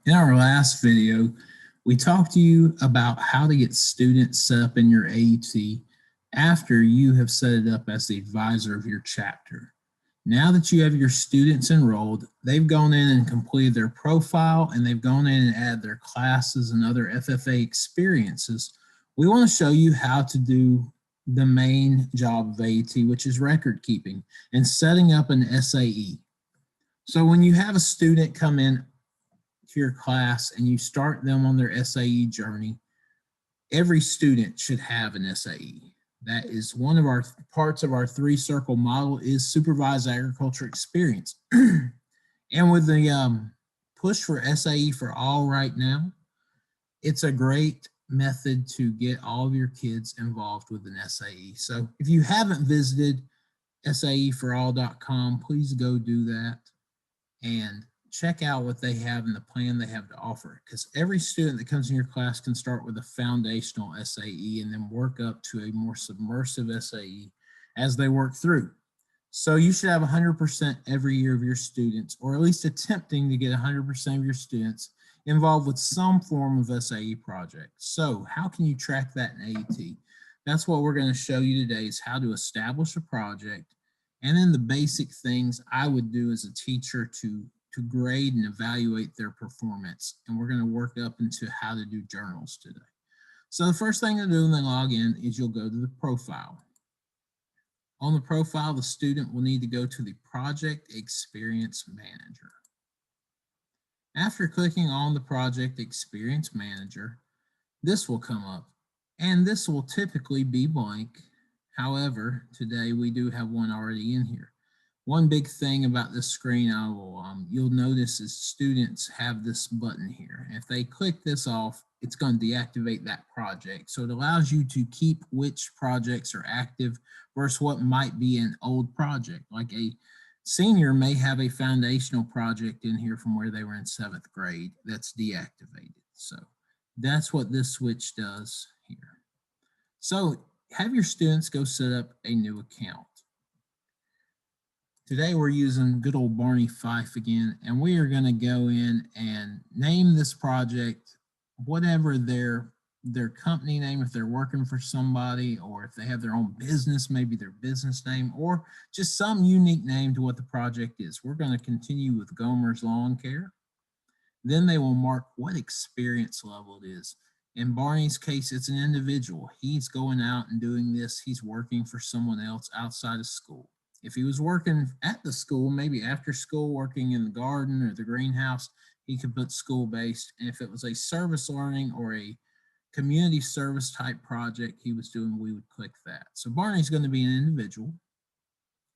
In our last video, we talked to you about how to get students set up in your AET after you have set it up as the advisor of your chapter. Now that you have your students enrolled, they've gone in and completed their profile and they've gone in and added their classes and other FFA experiences. We want to show you how to do the main job of AET, which is record keeping and setting up an SAE. So when you have a student come in to your class and you start them on their SAE journey, every student should have an SAE. That is one of our parts of our three-circle model is supervised agriculture experience. And with the push for SAE for all right now, it's a great method to get all of your kids involved with an SAE. So if you haven't visited saeforall.com, please go do that and check out what they have and the plan they have to offer. Because every student that comes in your class can start with a foundational SAE and then work up to a more submersive SAE as they work through. So you should have 100% every year of your students, or at least attempting to get 100% of your students involved with some form of SAE project. So how can you track that in AET? That's what we're going to show you today, is how to establish a project, and then the basic things I would do as a teacher to grade and evaluate their performance. And we're going to work up into how to do journals today. So the first thing to do when they log in is you'll go to the profile. On the profile, the student will need to go to the Project Experience Manager. After clicking on the Project Experience Manager, this will come up, and this will typically be blank. However, today we do have one already in here. One big thing about this screen you'll notice is students have this button here. If they click this off, it's going to deactivate that project. So it allows you to keep which projects are active versus what might be an old project. Like a senior may have a foundational project in here from where they were in 7th grade that's deactivated. So that's what this switch does here. So have your students go set up a new account. Today we're using good old Barney Fife again, and we are going to go in and name this project whatever their company name, if they're working for somebody, or if they have their own business, maybe their business name, or just some unique name to what the project is. We're going to continue with Gomer's Lawn Care. Then they will mark what experience level it is. In Barney's case, it's an individual. He's going out and doing this. He's working for someone else outside of school. If he was working at the school, maybe after school, working in the garden or the greenhouse, he could put school-based. And if it was a service learning or a community service type project he was doing, we would click that. So Barney's going to be an individual.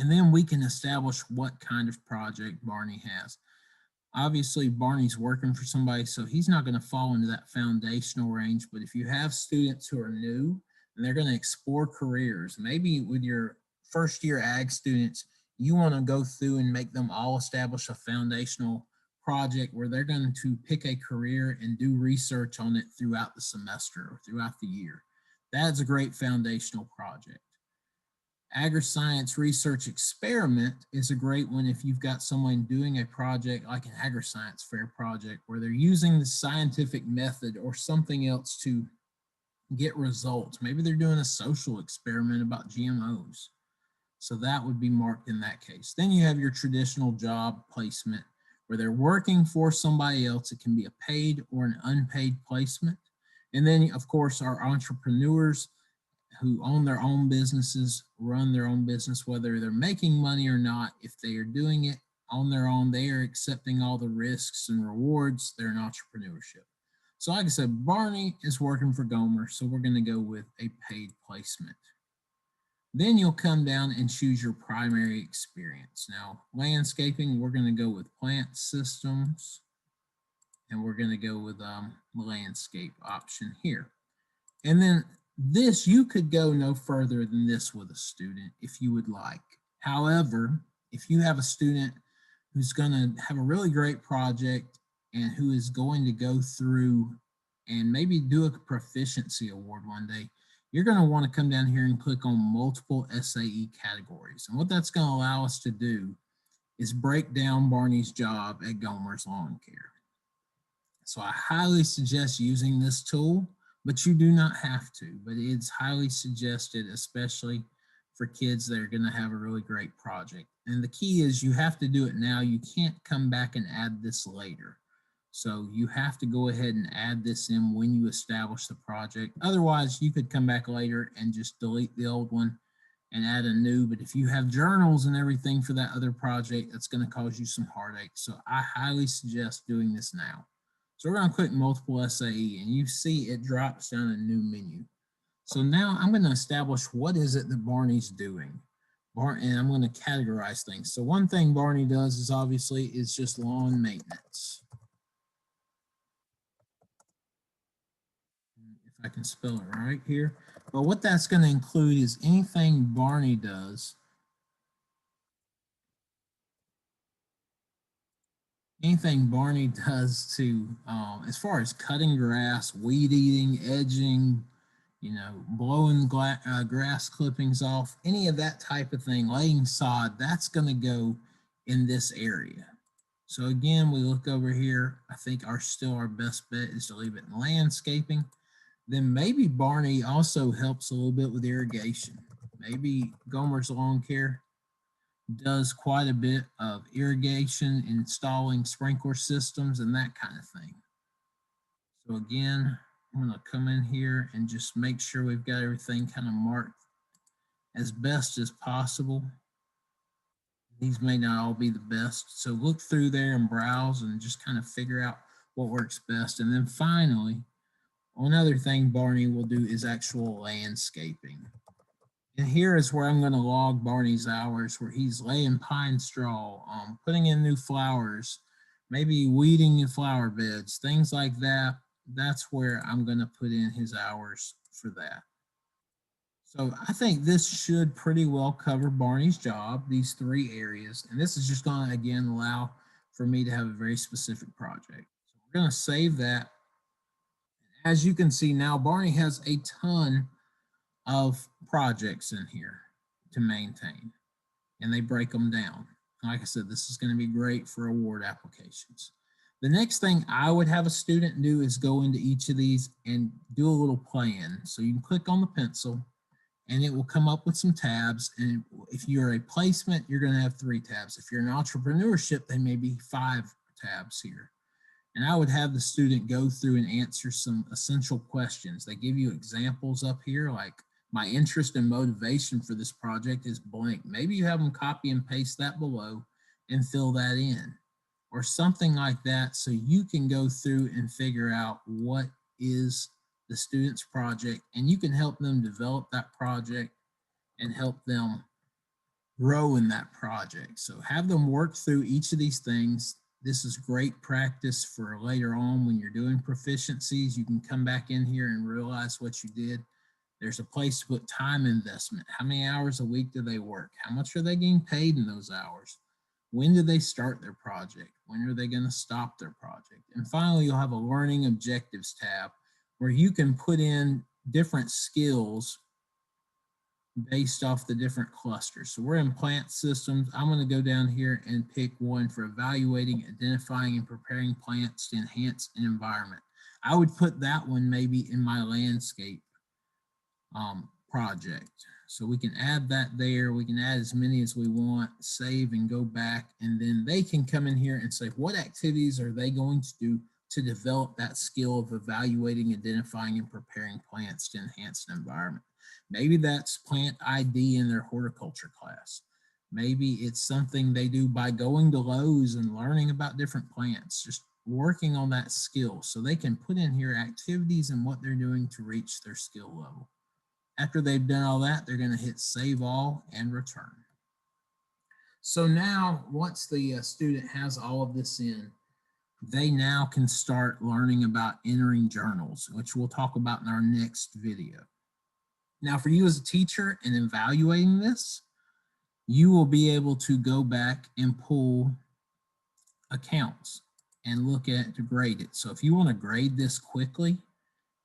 And then we can establish what kind of project Barney has. Obviously, Barney's working for somebody, so he's not going to fall into that foundational range. But if you have students who are new and they're going to explore careers, maybe with your first year ag students, you want to go through and make them all establish a foundational project where they're going to pick a career and do research on it throughout the semester or throughout the year. That's a great foundational project. Agri-science research experiment is a great one if you've got someone doing a project like an agri-science fair project where they're using the scientific method or something else to get results. Maybe they're doing a social experiment about GMOs. So that would be marked in that case. Then you have your traditional job placement where they're working for somebody else. It can be a paid or an unpaid placement. And then, of course, our entrepreneurs who own their own businesses, run their own business, whether they're making money or not. If they are doing it on their own, they are accepting all the risks and rewards. They're in entrepreneurship. So like I said, Barney is working for Gomer, so we're going to go with a paid placement. Then you'll come down and choose your primary experience. Now, landscaping, we're going to go with plant systems, and we're going to go with landscape option here. And then this, you could go no further than this with a student if you would like. However, if you have a student who's going to have a really great project and who is going to go through and maybe do a proficiency award one day, you're going to want to come down here and click on multiple SAE categories. And what that's going to allow us to do is break down Barney's job at Gomer's Lawn Care. So I highly suggest using this tool, but you do not have to, but it's highly suggested, especially for kids that are going to have a really great project. And the key is you have to do it now. You can't come back and add this later. So you have to go ahead and add this in when you establish the project. Otherwise, you could come back later and just delete the old one and add a new. But if you have journals and everything for that other project, that's going to cause you some heartache. So I highly suggest doing this now. So we're going to click multiple SAE, and you see it drops down a new menu. So now I'm going to establish what is it that Barney's doing. And I'm going to categorize things. So one thing Barney does is obviously is just lawn maintenance. If I can spell it right here. But what that's going to include is anything Barney does. Anything Barney does to, as far as cutting grass, weed eating, edging, blowing grass clippings off, any of that type of thing, laying sod, that's going to go in this area. So again, we look over here. I think our best bet is to leave it in landscaping. Then maybe Barney also helps a little bit with irrigation. Maybe Gomer's Lawn Care does quite a bit of irrigation, installing sprinkler systems and that kind of thing. So again, I'm going to come in here and just make sure we've got everything kind of marked as best as possible. These may not all be the best, so look through there and browse and just kind of figure out what works best. And then finally, another thing Barney will do is actual landscaping. And here is where I'm going to log Barney's hours, where he's laying pine straw, putting in new flowers, maybe weeding in flower beds, things like that. That's where I'm going to put in his hours for that. So I think this should pretty well cover Barney's job, these three areas. And this is just going to, again, allow for me to have a very specific project. So we're going to save that. As you can see now, Barney has a ton of projects in here to maintain, and they break them down. Like I said, this is going to be great for award applications. The next thing I would have a student do is go into each of these and do a little plan. So you can click on the pencil and it will come up with some tabs. And if you're a placement, you're going to have 3 tabs. If you're an entrepreneurship, they may be 5 tabs here. And I would have the student go through and answer some essential questions. They give you examples up here, like my interest and motivation for this project is blank. Maybe you have them copy and paste that below and fill that in, or something like that, so you can go through and figure out what is the student's project, and you can help them develop that project and help them grow in that project. So have them work through each of these things. This is great practice for later on when you're doing proficiencies. You can come back in here and realize what you did. There's a place to put time investment. How many hours a week do they work? How much are they getting paid in those hours? When do they start their project? When are they going to stop their project? And finally, you'll have a learning objectives tab where you can put in different skills based off the different clusters. So we're in plant systems. I'm going to go down here and pick one for evaluating, identifying, and preparing plants to enhance an environment. I would put that one maybe in my landscape project. So we can add that there. We can add as many as we want, save and go back. And then they can come in here and say, what activities are they going to do to develop that skill of evaluating, identifying, and preparing plants to enhance an environment. Maybe that's plant ID in their horticulture class. Maybe it's something they do by going to Lowe's and learning about different plants, just working on that skill. So they can put in here activities and what they're doing to reach their skill level. After they've done all that, they're going to hit save all and return. So now once the student has all of this in, they now can start learning about entering journals, which we'll talk about in our next video. Now, for you as a teacher and evaluating this, you will be able to go back and pull accounts and look at it to grade it. So if you want to grade this quickly,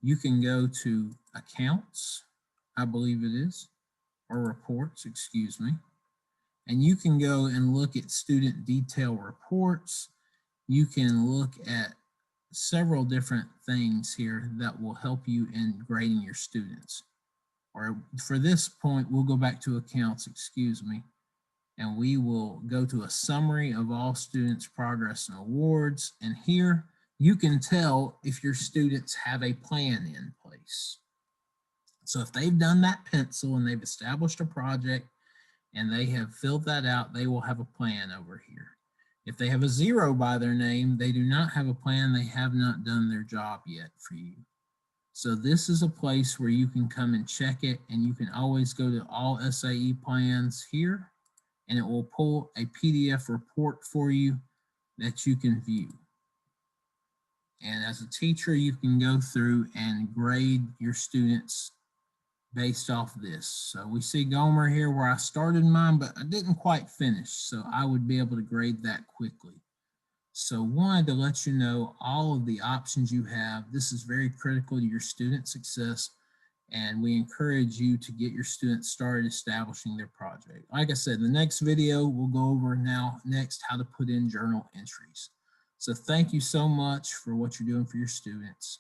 you can go to accounts, I believe it is, or reports, excuse me. And you can go and look at student detail reports. You can look at several different things here that will help you in grading your students. Or for this point, we'll go back to accounts, excuse me, and we will go to a summary of all students' progress and awards. And here you can tell if your students have a plan in place. So if they've done that pencil and they've established a project and they have filled that out, they will have a plan over here. If they have a 0 by their name, they do not have a plan. They have not done their job yet for you. So this is a place where you can come and check it, and you can always go to all SAE plans here, and it will pull a PDF report for you that you can view. And as a teacher, you can go through and grade your students based off this. So we see Gomer here where I started mine, but I didn't quite finish. So I would be able to grade that quickly. So wanted to let you know all of the options you have. This is very critical to your student success, and we encourage you to get your students started establishing their project. Like I said, in the next video, we'll go over next how to put in journal entries. So thank you so much for what you're doing for your students.